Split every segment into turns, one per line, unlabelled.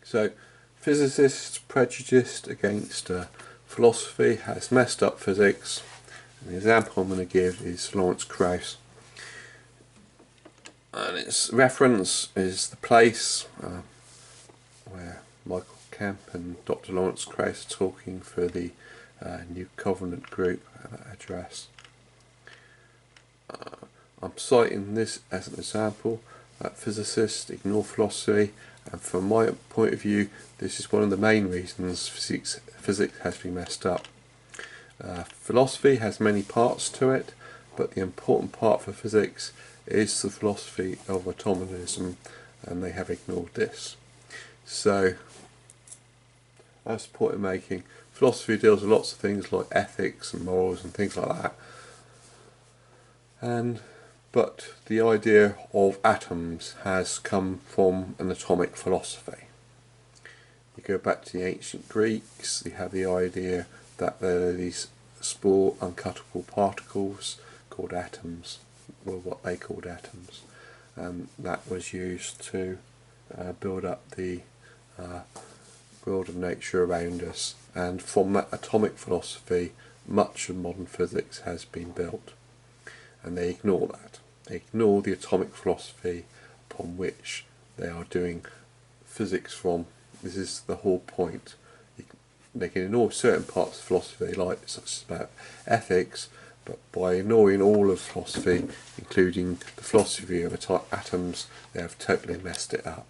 So, physicists prejudiced against philosophy has messed up physics. And the example I'm going to give is Lawrence Krauss. And its reference is the place where Michael Kemp and Dr. Lawrence Krauss are talking for the New Covenant group address. I'm citing this as an example that physicists ignore philosophy, and from my point of view this is one of the main reasons physics has been messed up. Philosophy has many parts to it, but the important part for physics is the philosophy of atomism, and they have ignored this. So, that's the point I'm making. Philosophy deals with lots of things like ethics and morals and things like that. But the idea of atoms has come from an atomic philosophy. You go back to the ancient Greeks, they have the idea that there are these small uncuttable particles called atoms, or what they called atoms, and that was used to build up the world of nature around us, and from that atomic philosophy much of modern physics has been built, and they ignore that. They ignore the atomic philosophy upon which they are doing physics from. This is the whole point. They can ignore certain parts of philosophy, like such as about ethics, but by ignoring all of philosophy, including the philosophy of atoms, they have totally messed it up.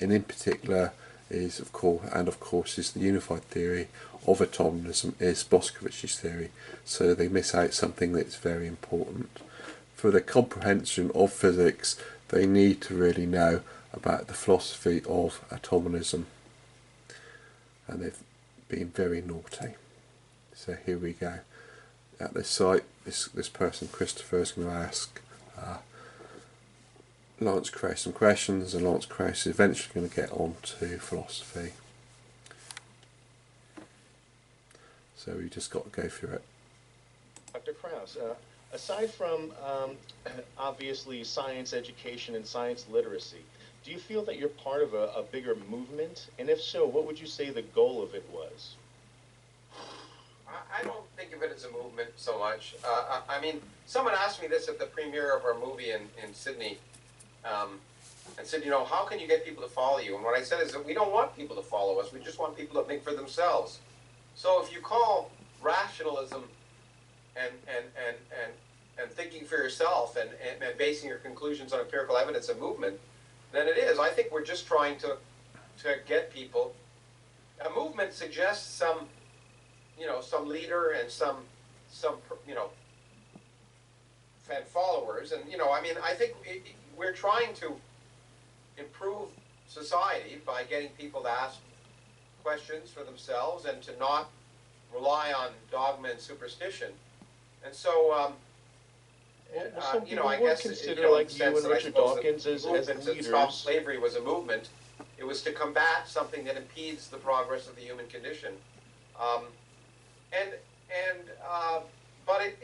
And in particular is, of course, is the unified theory of atomism, is Boskovich's theory. So they miss out something that's very important. For the comprehension of physics, they need to really know about the philosophy of atomism, and they've been very naughty. So here we go. At this site, this person, Christopher, is going to ask Lawrence Krauss some questions, and Lawrence Krauss is eventually going to get on to philosophy. So we just got to go through it.
Dr. Krauss, aside from obviously science education and science literacy, do you feel that you're part of a bigger movement? And if so, what would you say the goal of it was?
I don't think of it as a movement so much. I mean, someone asked me this at the premiere of our movie in Sydney, and said, you know, how can you get people to follow you? And what I said is that we don't want people to follow us. We just want people to think for themselves. So if you call rationalism and thinking for yourself and basing your conclusions on empirical evidence a movement, then it is. I think we're just trying to get people. A movement suggests some, you know, some leader and some you know, fan followers, and you know, I mean, I think we're trying to improve society by getting people to ask questions for themselves and to not rely on dogma and superstition. And so,
some
you know, I
people would
guess
consider,
you know,
like you and Richard Dawkins as
movement to
leaders.
stop slavery was a movement. It was to combat something that impedes the progress of the human condition. But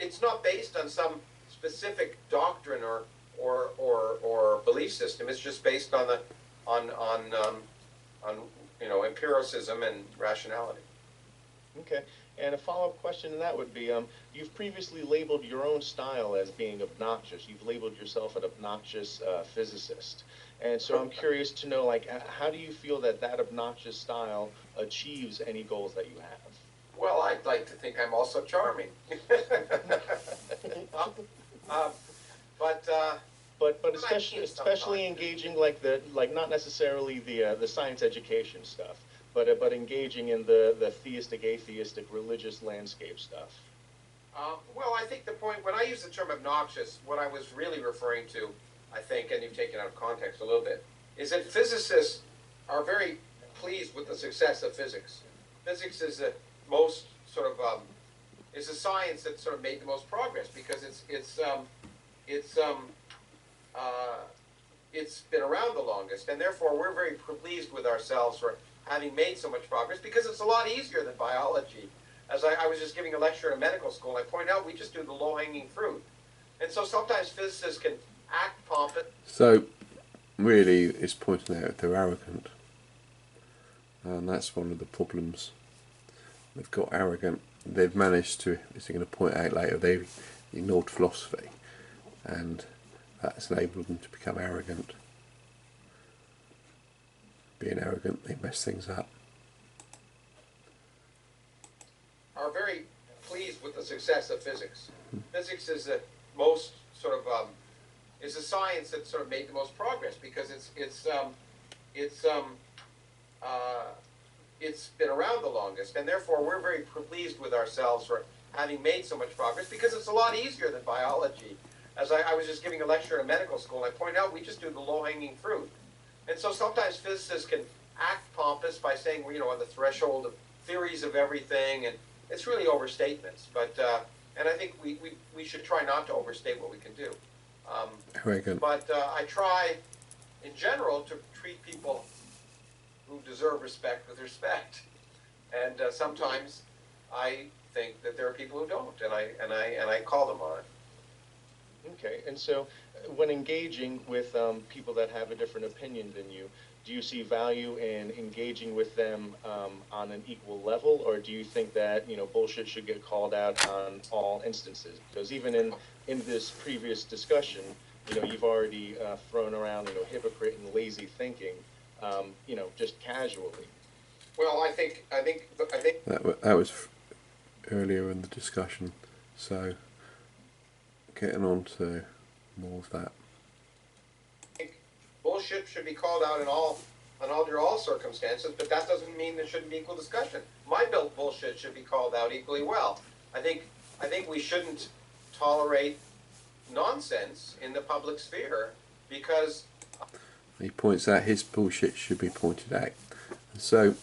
it's not based on some specific doctrine or belief system. It's just based on you know, empiricism and rationality.
Okay. And a follow-up question to that would be, you've previously labeled your own style as being obnoxious. You've labeled yourself an obnoxious physicist. And so I'm curious to know, like, how do you feel that obnoxious style achieves any goals that you have?
Well, I'd like to think I'm also charming.
But especially engaging like not necessarily the science education stuff, but engaging in the theistic, atheistic, religious landscape stuff.
Well, I think the point, when I use the term obnoxious, what I was really referring to, I think, and you've taken out of context a little bit, is that physicists are very pleased with the success of physics. Physics is the most sort of is a science that sort of made the most progress because it's been around the longest, and therefore we're very pleased with ourselves for having made so much progress because it's a lot easier than biology. As I was just giving a lecture in medical school, I point out we just do the low-hanging fruit, and so sometimes physicists can act pompous.
So really is pointing out they're arrogant, and that's one of the problems. They've got arrogant. They've managed to, as they're going to point out later, they've ignored philosophy, and that's enabled them to become arrogant. Being arrogant, they mess things up.
Are very pleased with the success of physics. Physics is the most sort of is a science that sort of made the most progress because it's been around the longest, and therefore we're very pleased with ourselves for having made so much progress because it's a lot easier than biology. As I was just giving a lecture in medical school, I pointed out we just do the low-hanging fruit. And so sometimes physicists can act pompous by saying we're, on the threshold of theories of everything, and it's really overstatements. But and I think we should try not to overstate what we can do.
Very good.
But I try, in general, to treat people who deserve respect with respect. And sometimes I think that there are people who don't, and I call them on it.
Okay, and so when engaging with people that have a different opinion than you, do you see value in engaging with them on an equal level, or do you think that bullshit should get called out on all instances? Because even in this previous discussion, you've already thrown around hypocrite and lazy thinking, just casually.
Well, I think
that was earlier in the discussion, so getting on to more of that.
Bullshit should be called out in all circumstances, but that doesn't mean there shouldn't be equal discussion. My bullshit should be called out equally well. I think we shouldn't tolerate nonsense in the public sphere because
he points out his bullshit should be pointed out. And so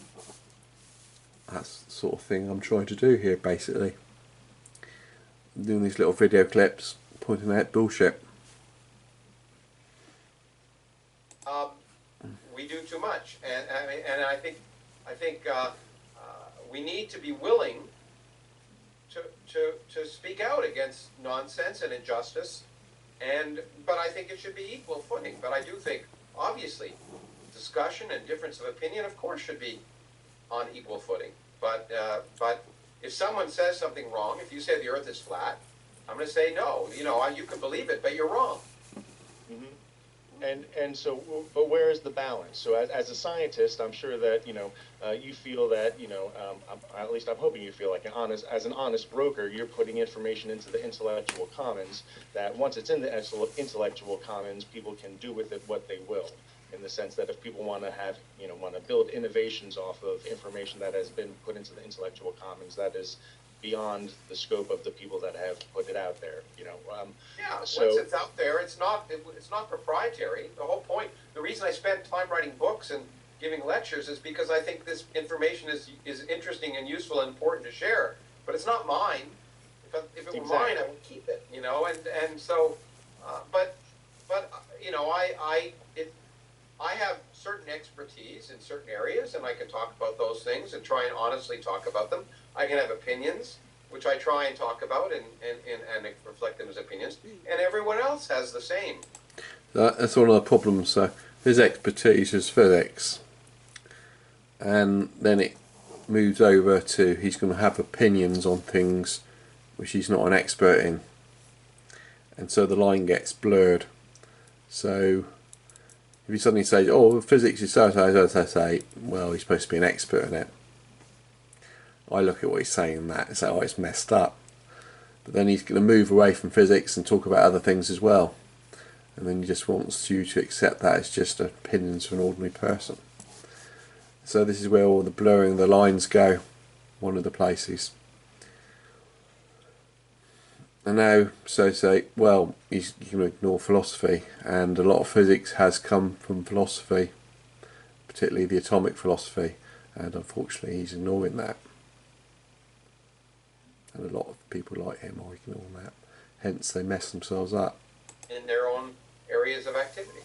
that's the sort of thing I'm trying to do here, basically. I'm doing these little video clips pointing out bullshit.
We do too much, and I think we need to be willing to speak out against nonsense and injustice, but I think it should be equal footing. But I do think, obviously, discussion and difference of opinion, of course, should be on equal footing. But if someone says something wrong, if you say the Earth is flat, I'm going to say no. You can believe it, but you're wrong.
Mm-hmm. And so, but where is the balance? So as a scientist, I'm sure that, you feel that, at least I'm hoping you feel like as an honest broker, you're putting information into the intellectual commons that once it's in the intellectual commons, people can do with it what they will. In the sense that if people want to have, want to build innovations off of information that has been put into the intellectual commons, that is beyond the scope of the people that have put it out there.
So once it's out there, it's not proprietary. The whole point, the reason I spend time writing books and giving lectures is because I think this information is interesting and useful and important to share. But it's not mine. If it were mine, I would keep it. And so, I have certain expertise in certain areas, and I can talk about those things and try and honestly talk about them. I can have opinions, which I try and talk about and reflect them as opinions, and everyone else has the same.
That's one of the problems. So his expertise is physics, and then it moves over to he's going to have opinions on things which he's not an expert in, and so the line gets blurred. So if he suddenly says, "Oh, physics is so," well, he's supposed to be an expert in it. I look at what he's saying and that and say, "Oh, it's messed up." But then he's going to move away from physics and talk about other things as well. And then he just wants you to accept that as just opinions of an ordinary person. So this is where all the blurring of the lines go, one of the places. And now, so say, well, he's going to ignore philosophy, and a lot of physics has come from philosophy, particularly the atomic philosophy, and unfortunately he's ignoring that. And a lot of people like him are ignoring that, hence they mess themselves up.
In their own areas of activity.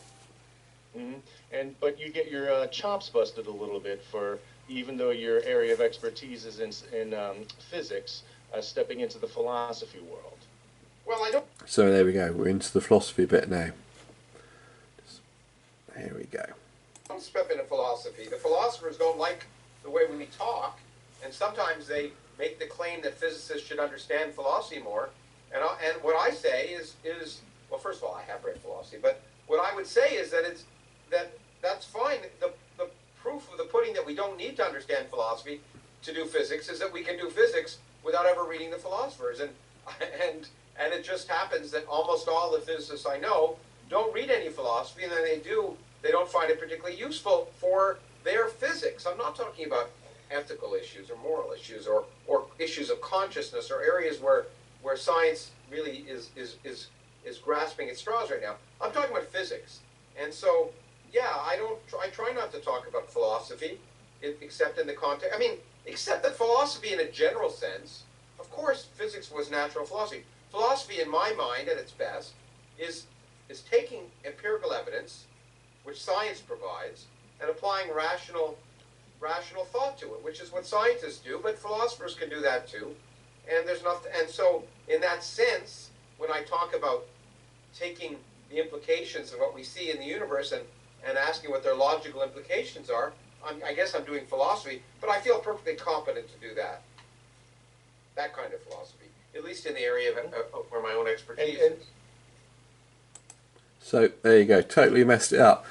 Mm-hmm. But you get your chops busted a little bit for, even though your area of expertise is in physics, stepping into the philosophy world.
Well, I don't.
So there we go. We're into the philosophy bit now.
don't step into philosophy. The philosophers don't like the way we talk, and sometimes they make the claim that physicists should understand philosophy more. And what I say is well, first of all, I have read philosophy, but what I would say is that that's fine. The proof of the pudding that we don't need to understand philosophy to do physics is that we can do physics without ever reading the philosophers. And it just happens that almost all the physicists I know don't read any philosophy, and then they don't find it particularly useful for their physics. I'm not talking about ethical issues or moral issues or issues of consciousness or areas where science really is grasping at straws right now. I'm talking about physics. And so, yeah, I try not to talk about philosophy, except in the context, except that philosophy in a general sense, of course, physics was natural philosophy. Philosophy, in my mind, at its best, is taking empirical evidence, which science provides, and applying rational thought to it, which is what scientists do, but philosophers can do that too. And there's nothing. And so, in that sense, when I talk about taking the implications of what we see in the universe and asking what their logical implications are, I guess I'm doing philosophy, but I feel perfectly competent to do that. That kind of philosophy, at least in the area of where my own expertise is.
So there you go, totally messed it up,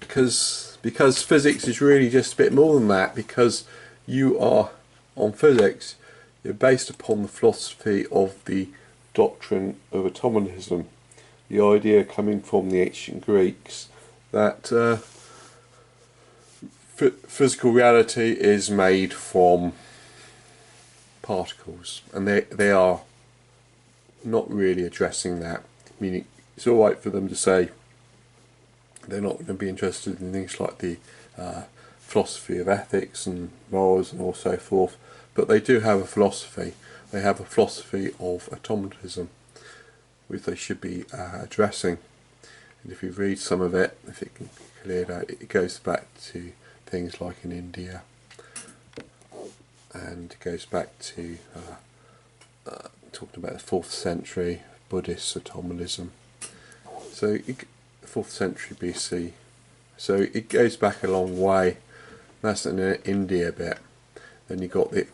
because physics is really just a bit more than that. Because you are on physics, you're based upon the philosophy of the doctrine of atomism, the idea coming from the ancient Greeks that physical reality is made from particles, and they are not really addressing that. Meaning, it's all right for them to say they're not going to be interested in things like the philosophy of ethics and morals and all so forth, but they do have a philosophy. They have a philosophy of atomism, which they should be addressing. And if you read some of it, if it can be cleared out, it goes back to things like in India, and it goes back to talking about the 4th century Buddhist atomism. So 4th century BC. So it goes back a long way. That's in India bit. Then you got the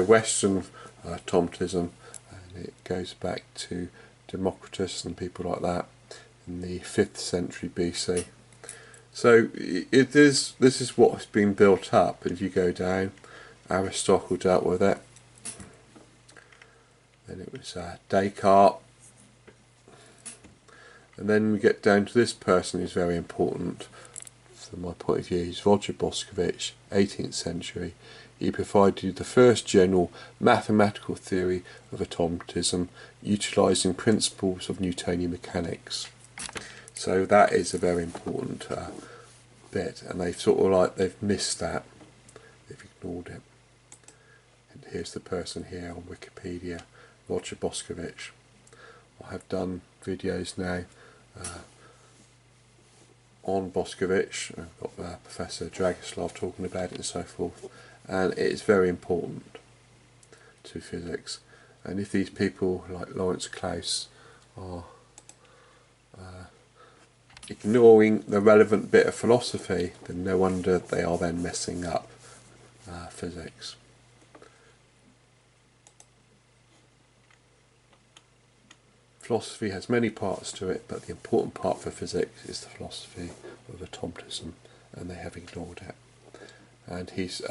Western atomism, and it goes back to Democritus and people like that in the 5th century BC. So this is what's been built up. And if you go down, Aristotle dealt with it. Then it was Descartes. And then we get down to this person who's very important from my point of view. He's Roger Boscovich, 18th century. He provided the first general mathematical theory of atomism, utilising principles of Newtonian mechanics. So that is a very important bit, and they've missed that. They've ignored it. And here's the person here on Wikipedia, Roger Boscovich. I have done videos now on Boscovich. I've got Professor Dragoslav talking about it and so forth, and it is very important to physics. And if these people like Lawrence Krauss are ignoring the relevant bit of philosophy, then no wonder they are then messing up physics. Philosophy has many parts to it, but the important part for physics is the philosophy of atomism, and they have ignored it. And he's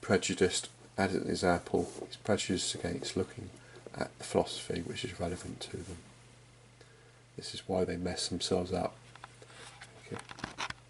prejudiced, as an example, he's prejudiced against looking at the philosophy which is relevant to them. This is why they mess themselves up.